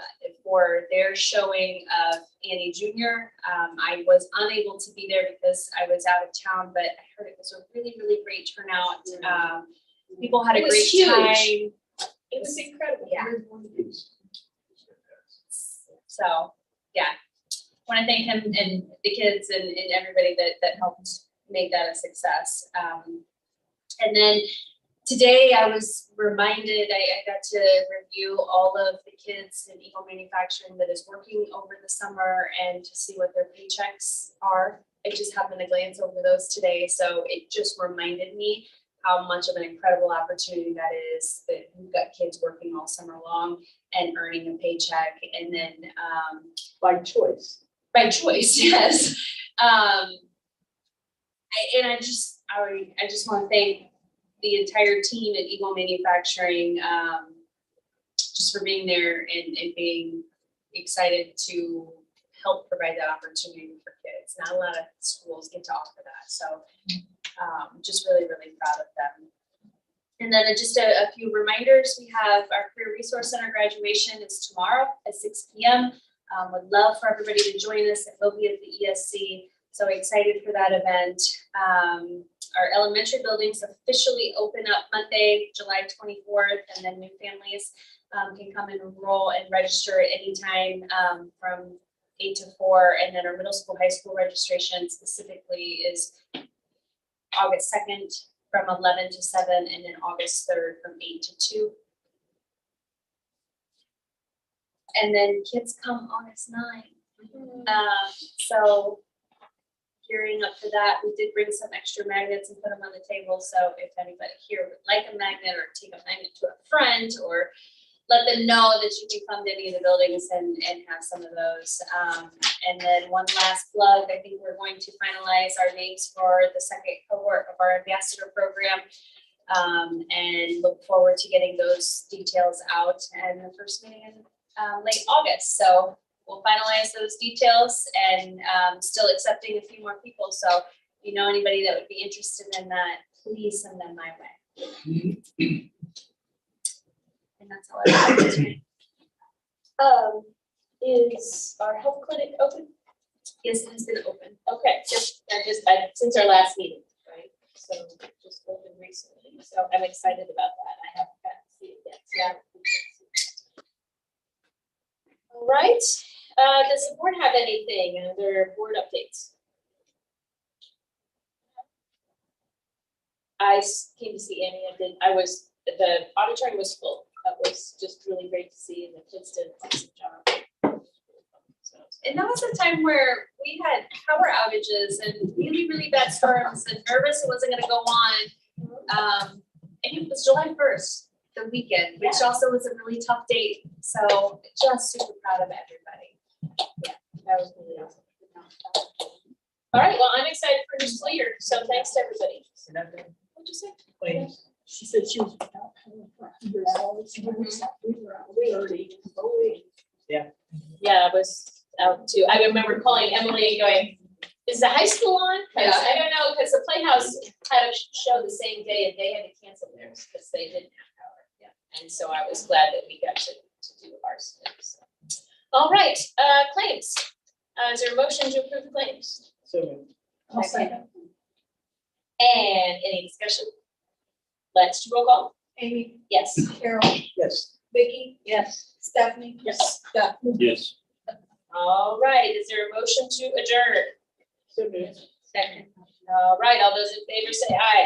for their showing of Annie Junior. I was unable to be there because I was out of town, but I heard it was a really, really great turnout. People had a It was great huge. time. It was incredible. Yeah. So, yeah, want to thank him and the kids and everybody that helped make that a success. And then today I was reminded, I got to review all of the kids in Eagle Manufacturing that is working over the summer and to see what their paychecks are. I just happened to glance over those today, so it just reminded me how much of an incredible opportunity that is, that we've got kids working all summer long and earning a paycheck, and then By choice. by choice, yes. I just want to thank the entire team at Eagle Manufacturing, just for being there and being excited to help provide that opportunity for kids. Not a lot of schools get to offer that, so just really, really proud of them. And then just a few reminders. We have our Career Resource Center graduation is tomorrow at 6 p.m. Would love for everybody to join us. It will be at the ESC. So excited for that event. Our elementary buildings officially open up Monday, July 24th, and then new families can come and enroll and register at any time from 8 to 4. And then our middle school, high school registration specifically is August 2nd from 11 to 7, and then August 3rd from 8 to 2. And then kids come August 9. So gearing up for that, we did bring some extra magnets and put them on the table. So if anybody here would like a magnet or take a magnet to a friend, or let them know that you can come to any of the buildings and have some of those. And then one last plug, I think we're going to finalize our names for the second cohort of our ambassador program. And look forward to getting those details out and the first meeting in late August. So we'll finalize those details, and still accepting a few more people. So if you know anybody that would be interested in that, please send them my way. And that's all I have today. Is our health clinic open? Yes, it has been open. Okay, just since our last meeting, right? So just opened recently, so I'm excited about that. I haven't gotten to see it yet. Yeah. All right, does the board have anything under board updates? I came to see Annie, the auditorium was full. That was just really great to see, and the kids did an awesome job. And that was a time where we had power outages and really, really bad storms, and nervous it wasn't gonna go on. And it was July 1st, the weekend, which also was a really tough date. So just super proud of everybody. Yeah, that was really awesome. All right, well, I'm excited for new school year, so thanks to everybody. What'd you say? Claims. She said she was out for 100 hours. We already, Yeah, I was out too. I remember calling Emily and going, is the high school on? Cause I don't know, cause the Playhouse had a show the same day and they had to cancel theirs because they didn't have power. Yeah. And so I was glad that we got to do ours. So. All right, claims. Is there a motion to approve the claims? So I'll second. And any discussion? Let's do roll call. Amy, Yes. Carol, yes. Vicky, Yes. Stephanie. Yes. Steph. Yes. All right, is there a motion to adjourn? So moved. Second. All right, all those in favor say aye.